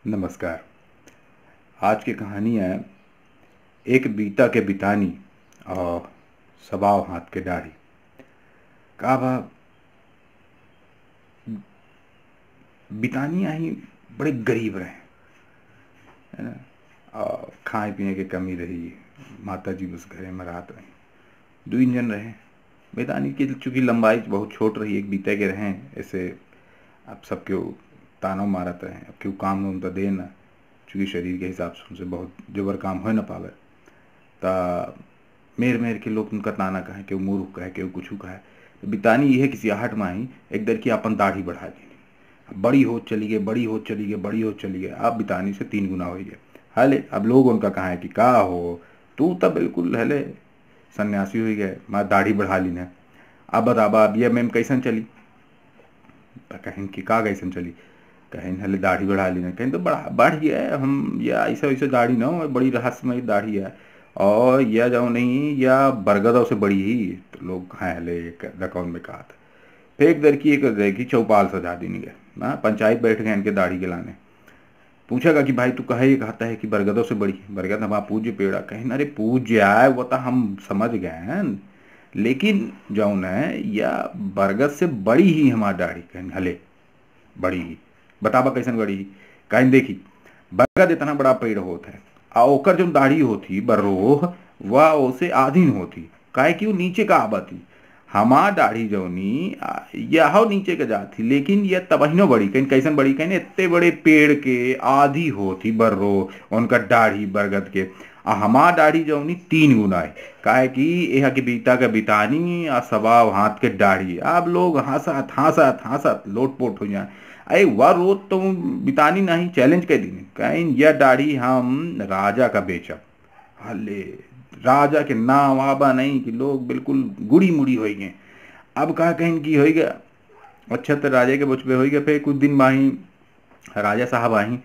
नमस्कार। आज की कहानी है एक बीता के बितानी और सबाव हाथ के दाढ़ी। का बा बितानी आई बड़े गरीब रहे, है ना। और खाए पिए के कमी रही। माता जी उस घरे में रात रही। दो जन रहे। बितानी की चूँकि लंबाई बहुत छोट रही, एक बीते के रहें ऐसे। अब सब क्यों तानव मारत रहे, अब क्यों काम उम तो दे ना, चूँकि शरीर के हिसाब से उनसे बहुत जबर काम हो न पावे। ता मेर मेर के लोग उनका ताना कहे, केहू मूर्ख कहे, केहू कुछ कहे। तो बितानी यह किसी आहट में आई एक दर की अपन दाढ़ी बढ़ा ली। बड़ी हो चली गई, बड़ी हो चली गई, बड़ी हो चली गई। अब बितानी से 3 गुना हो गए। हले अब लोग उनका कहा कि का हो, तू तो बिल्कुल हले सन्यासी हो गए, मैं दाढ़ी बढ़ा ली ने। अब बताबा अब ये मैम कैसन चली। कहें कि का कैसन चली। कहें हले दाढ़ी बढ़ा ली ने। कहें तो बढ़ गया है, हम या ऐसा वैसे दाढ़ी ना हो, बड़ी रहस्यमय दाढ़ी है। और यह जाओ नहीं या बरगदों से बड़ी ही। तो लोग कहाँ हले एक रकौन में कहा था। फिर एक दर की एक रहेगी चौपाल सजा दी गए ना, पंचायत बैठ गए इनके दाढ़ी के लाने। पूछेगा कि भाई तू कहे ये कहता है कि बरगदों से बड़ी। बरगद हमारा पूज्य पेड़ा। कहें अरे पूज्य आए वो तो हम समझ गए हैं, लेकिन जौन है या बरगद से बड़ी ही हमारी दाढ़ी। कहें हले बड़ी ही बताबा कैसन बड़ी ही। कहें देखी बरगद इतना बड़ा पेड़ होता है और ओकर जो दाढ़ी होती बर्रोह वह उसे आधीन होती। काहे कि वो नीचे का आबती। हमार दाढ़ी जौनी यह नीचे के जाती, लेकिन यह तबहिनो बड़ी। कहीं कैसन बड़ी, कहीं इतने बड़े पेड़ के आधी होती बर्रो उनका दाढ़ी बरगद के। आ हमार दाढ़ी जौनी 3 गुना है। काहे कि यह के बीता के बितानी आ सबाव हाथ के दाढ़ी। अब लोग हंसत हंसत हंसत लोटपोट हो जाए। अरे वह रोज तो बितानी नहीं चैलेंज कर दी। कहीं यह दाढ़ी हम राजा का बेचब। हले राजा के नाम आबा नहीं कि लोग बिल्कुल गुड़ी मुड़ी हो गए। अब कहा कहीं की हो गया। अच्छा तो राजा के बुझपे हो गया। फिर कुछ दिन बाही राजा साहब आई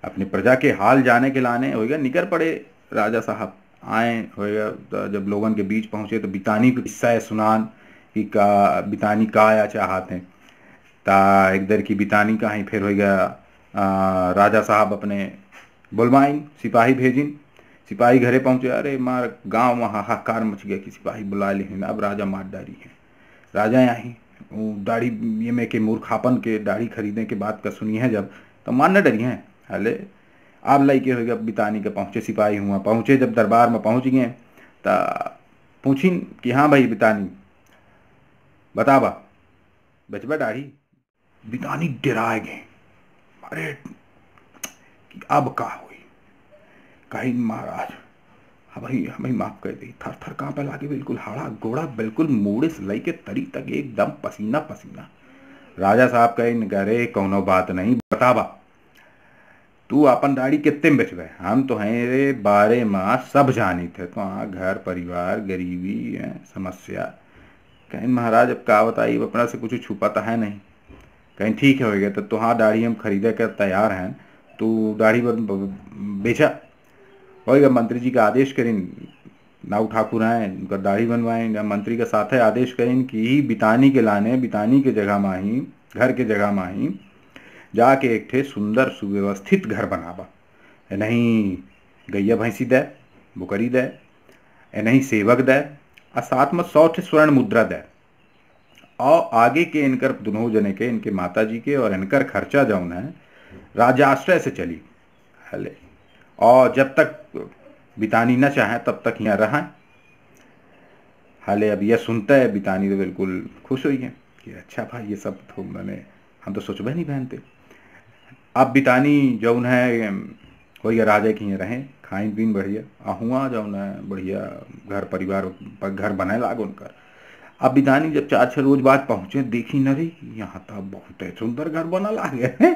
अपनी प्रजा के हाल जाने के लाने हो गया निकर पड़े। राजा साहब आए होएगा तो जब लोगन के बीच पहुंचे तो बितानी को किस्सा है सुनान कि का बितानी का आया चाहते हैं। ता एक दर की बितानी का ही फिर हो गया। राजा साहब अपने बुलवाइन सिपाही भेजिन। सिपाही घरे पहुंचे। अरे मार गांव में हाहाकार मच गया कि सिपाही बुला ले हैं, अब राजा मार डारी है। राजा आई वो दाढ़ी ये में के मूर्खापन के दाढ़ी खरीदने के बाद का सुनी है जब, तो मान न डरी हैं। हले आप लाई के हो गया बितानी के पहुंचे सिपाही हुआ पहुंचे जब दरबार में पहुंच गए ता पूछिन कि हाँ भाई बितानी बताबा बचबा दाढ़ी। बितानी डराए गए। अरे कि अब का हुई। कहीं महाराज भाई हमें माफ कर दी। थर थर कांपे लागे, बिल्कुल हाड़ा गोड़ा बिल्कुल मुड़े से लई के तरी तक एकदम पसीना पसीना। राजा साहब कहे अरे कौनो बात नहीं बताबा तू अपन दाढ़ी कितने में बेचबे। हम तो हैं रे 12 मास सब जानी थे तो हाँ घर परिवार गरीबी है समस्या। कहीं महाराज अब का बताइए अपना से कुछ छुपाता है नहीं। कहीं ठीक है हो गया तो हाँ दाढ़ी हम खरीदे कर तैयार हैं। तू दाढ़ी बेचा होएगा। मंत्री जी का आदेश करें नाऊ ठाकुर आए उनका दाढ़ी बनवाएं। मंत्री का साथ है आदेश करें कि बितानी के लाने बितानी के जगह में ही घर के जगह में ही जाके एक ठे सुंदर सुव्यवस्थित घर बनाबा। नहीं गैया भैंसी दे बुकरी दे, नहीं सेवक दे और साथ में 100 ठे स्वर्ण मुद्रा दे। और आगे के इनकर दोनों जने के इनके माता जी के और इनकर खर्चा जौन है राजाश्रय से चली। हले और जब तक बितानी न चाहे तब तक यहाँ रहा। हाले अब यह सुनता है बितानी तो बिल्कुल खुश हुई है कि अच्छा भाई ये सब तो मैंने हम तो सोचबे नहीं पहनते। अब बितानी जौन है हो या राजा की रहे खाइन पीन बढ़िया अहुआ जौन है बढ़िया घर परिवार पर घर बने लाग उनकर। अब बितानी जब 4-6 रोज बाद पहुंचे देखी न रही यहाँ तो बहुत सुंदर घर बना लागे।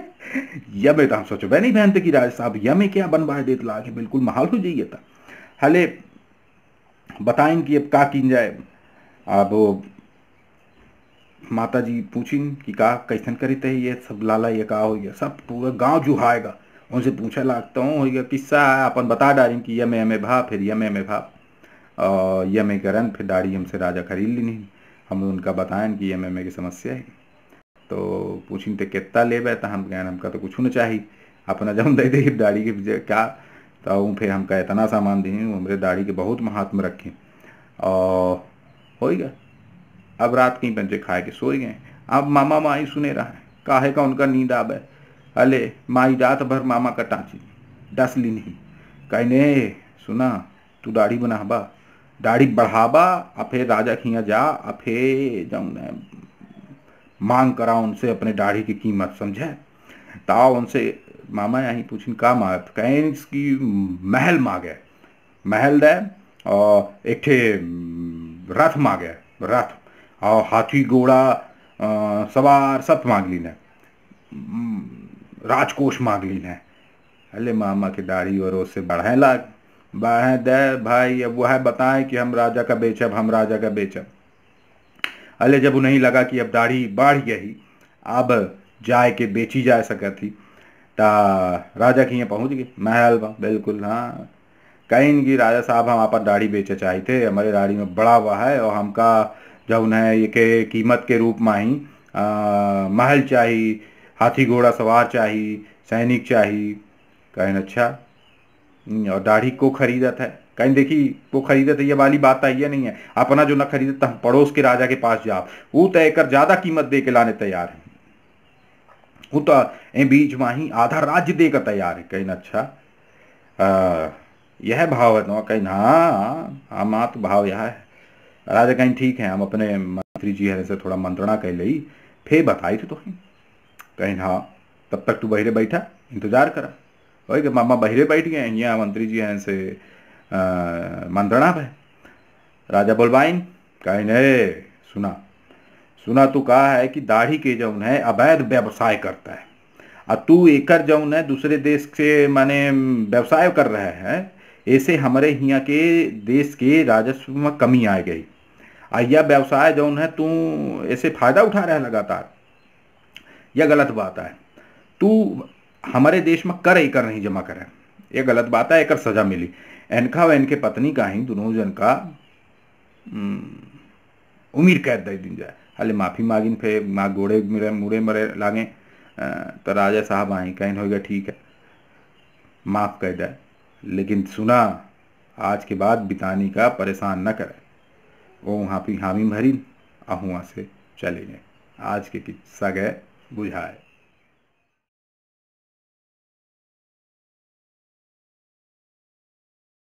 यह बेटा हम सोचबे नहीं पहनते कि राज साहब यह में क्या बनवाए देते लागे, बिल्कुल महाल हो जाइए था। हले बताइन कि अब का किन जाए। अब माता जी पूछिन कि का कैसन करीते है ये सब लाला ये का हो गया। सब पूरा गांव जुहाएगा उनसे पूछे लागता हूँ हो गया किस्सा है अपन बता डालें कि यह में भा फिर यह में भा और यह में करन फिर दाढ़ी हमसे राजा खरीद ली नहीं। हम उनका बताएं कि यह में की समस्या है। तो पूछिन ते कितना लेबे तो हम कहन हमका तो कुछ न चाहिए। अपना जम दे दे दाढ़ी के पीछे क्या। तो फिर हमका इतना सामान दी हमरे दाढ़ी के बहुत महात्म रखे और हो गया। अब रात कहीं पंचे खाए के सोए गए। अब मामा माई सुने रहा है काहे का उनका नींद आवे। अले माई रात भर मामा का टाँची डस ली नहीं कहने सुना तू दाढ़ी बनाबा दाढ़ी बढ़ाबा और फिर राजा खिया जा और फिर जाऊँ मांग करा उनसे अपने दाढ़ी की कीमत समझे। ताओ उनसे मामा यहीं पूछिन का मांगत कहें इसकी महल मांगे महल दे और एक ठे रथ मांगे रथ और हाथी घोड़ा सवार सब मांग ली ने राजकोष मांग ली ने। अले मामा की दाढ़ी और उससे बढ़े लाग बढ़े दे भाई। अब वह बताएं कि हम राजा का बेचब हम राजा का बेचब। अले जब उन्हें लगा कि अब दाढ़ी बढ़ गई अब जाए के बेची जा सकती ता राजा की पहुंच गई महल बिल्कुल। हाँ कहीं कि राजा साहब हम आप दाढ़ी बेचे चाहते हमारे दाढ़ी में बड़ा हुआ है और हमका जब उन्हें ये के कीमत के रूप में ही महल चाहिए हाथी घोड़ा सवार चाहिए सैनिक चाहिए। कहीं अच्छा और दाढ़ी को खरीदत है कहीं देखी वो खरीदत है ये वाली बात आई है नहीं है। अपना जो ना खरीदता हम पड़ोस के राजा के पास जाओ वो तय कर ज्यादा कीमत दे के लाने तैयार है वो तो बीच में ही आधा राज्य देकर तैयार है। कहीं अच्छा यह भाव है तो कहीं हाँ मात भाव यह है। राजा कहीं ठीक है हम अपने मंत्री जी है से थोड़ा मंत्रणा कर ली फिर बताई थी तो कहीं हाँ तब तक तू बहिरे बैठा इंतजार करा वही कि मामा बहिरे बैठ गए यहाँ मंत्री जी हैं से मंत्रणा पे। राजा बोलवाइन कहीं नहीं सुना सुना तू कहा है कि दाढ़ी के जौन है अवैध व्यवसाय करता है और तू एकर जौन है दूसरे देश से माने व्यवसाय कर रहा है ऐसे हमारे यहाँ के देश के राजस्व में कमी आ गई आ यह व्यवसाय जौन है तू ऐसे फायदा उठा रहा है लगातार यह गलत बात है। तू हमारे देश में कर एकर नहीं जमा करे ये गलत बात है एकर सजा मिली। इनका व इनके पत्नी का ही दोनों जन का उम्र कैद दे दी जाए। हाले माफी मांगिन फिर माँ गोड़े मेरे मुड़े मरे लागे तो राजा साहब आई कहीं होगा ठीक है माफ कर दे लेकिन सुना आज के बाद बितानी का परेशान न करे। वो वहाँ पे हामी भरी वहाँ से चले गए। आज के किस्सा गए बुझाए।